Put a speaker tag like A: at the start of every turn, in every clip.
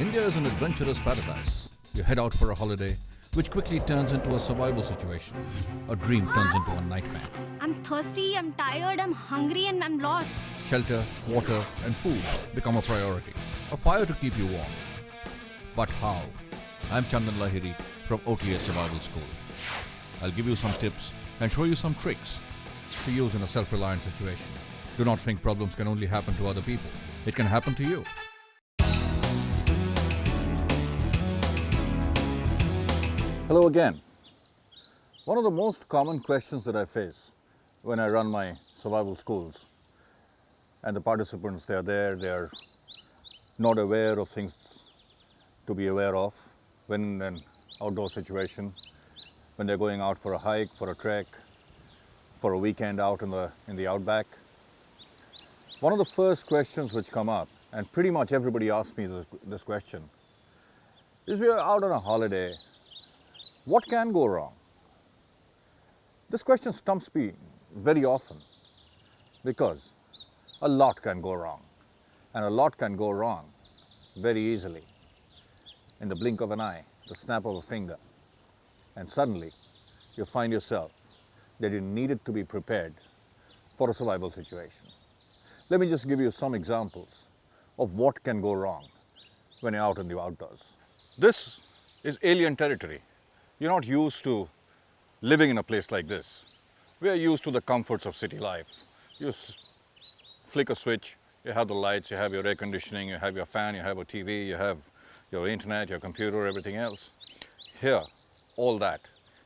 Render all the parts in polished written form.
A: India is an adventurous paradise. You head out for a holiday, which quickly turns into a survival situation. A dream turns into a nightmare.
B: I'm thirsty, I'm tired, I'm hungry, and I'm lost.
A: Shelter, water, and food become a priority. A fire to keep you warm. But how? I'm Chandan Lahiri from OTA Survival School. I'll give you some tips and show you some tricks to use in a self-reliant situation. Do not think problems can only happen to other people. It can happen to you. Hello again. One of the most common questions that I face when I run my survival schools, and the participants, they are there, they are not aware of things to be aware of when in an outdoor situation, when they're going out for a hike, for a trek, for a weekend out in the outback. One of the first questions which come up, and pretty much everybody asks me this question, is we are out on a holiday. What can go wrong? This question stumps me very often because a lot can go wrong, and a lot can go wrong very easily in the blink of an eye, the snap of a finger, and suddenly you find yourself that you needed to be prepared for a survival situation. Let me just give you some examples of what can go wrong when you're out in the outdoors. This is alien territory. You're not used to living in a place like this. We are used to the comforts of city life. You flick a switch, you have the lights, you have your air conditioning, you have your fan, you have a TV, you have your internet, your computer, everything else. Here, all that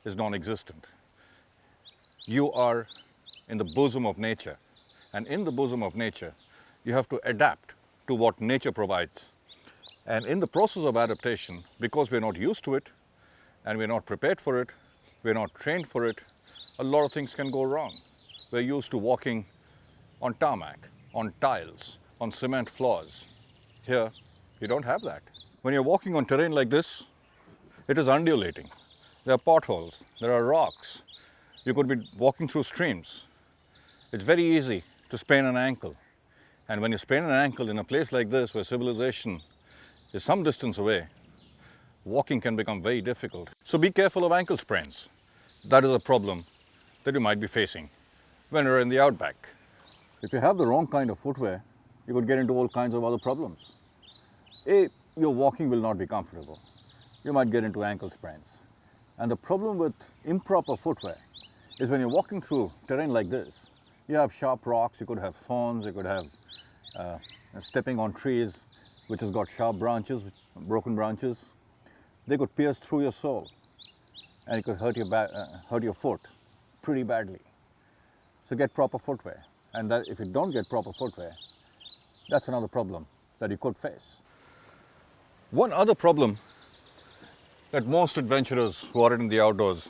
A: is non-existent. You are in the bosom of nature, and in the bosom of nature, you have to adapt to what nature provides. And in the process of adaptation, because we're not used to it, and we're not prepared for it, we're not trained for it, a lot of things can go wrong. We're used to walking on tarmac, on tiles, on cement floors. Here, you don't have that. When you're walking on terrain like this, it is undulating. There are potholes, there are rocks. You could be walking through streams. It's very easy to sprain an ankle. And when you sprain an ankle in a place like this where civilization is some distance away, walking can become very difficult. So be careful of ankle sprains. That is a problem that you might be facing when you're in the outback. If you have the wrong kind of footwear, you could get into all kinds of other problems. A, your walking will not be comfortable. You might get into ankle sprains. And the problem with improper footwear is when you're walking through terrain like this, you have sharp rocks, you could have thorns, you could have stepping on trees which has got sharp branches, broken branches. They could pierce through your sole and it could hurt your foot pretty badly. So get proper footwear. And that if you don't get proper footwear, that's another problem that you could face. One other problem that most adventurers who are in the outdoors,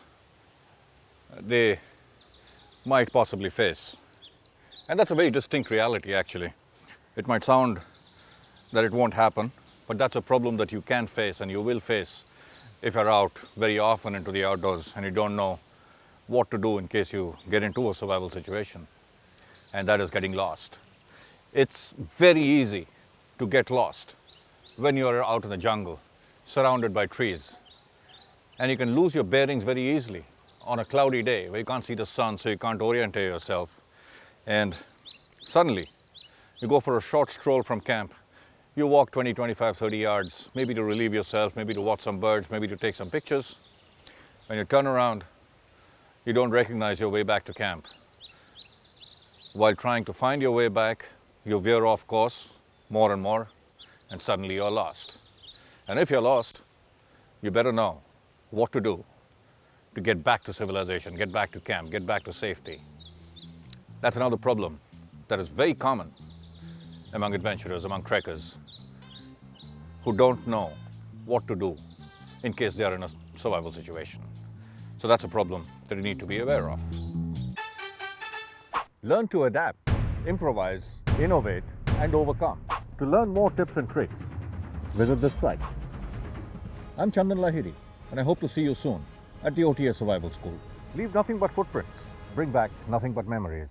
A: they might possibly face. And that's a very distinct reality actually. It might sound that it won't happen, but that's a problem that you can face and you will face if you're out very often into the outdoors and you don't know what to do in case you get into a survival situation. And that is getting lost. It's very easy to get lost when you're out in the jungle, surrounded by trees. And you can lose your bearings very easily on a cloudy day where you can't see the sun, so you can't orientate yourself. And suddenly, you go for a short stroll from camp. You walk 20, 25, 30 yards, maybe to relieve yourself, maybe to watch some birds, maybe to take some pictures. When you turn around, you don't recognize your way back to camp. While trying to find your way back, you veer off course more and more, and suddenly you're lost. And if you're lost, you better know what to do to get back to civilization, get back to camp, get back to safety. That's another problem that is very common among adventurers, among trekkers, who don't know what to do in case they are in a survival situation. So that's a problem that you need to be aware of. Learn to adapt, improvise, innovate, and overcome. To learn more tips and tricks, visit this site. I'm Chandan Lahiri, and I hope to see you soon at the OTA Survival School. Leave nothing but footprints. Bring back nothing but memories.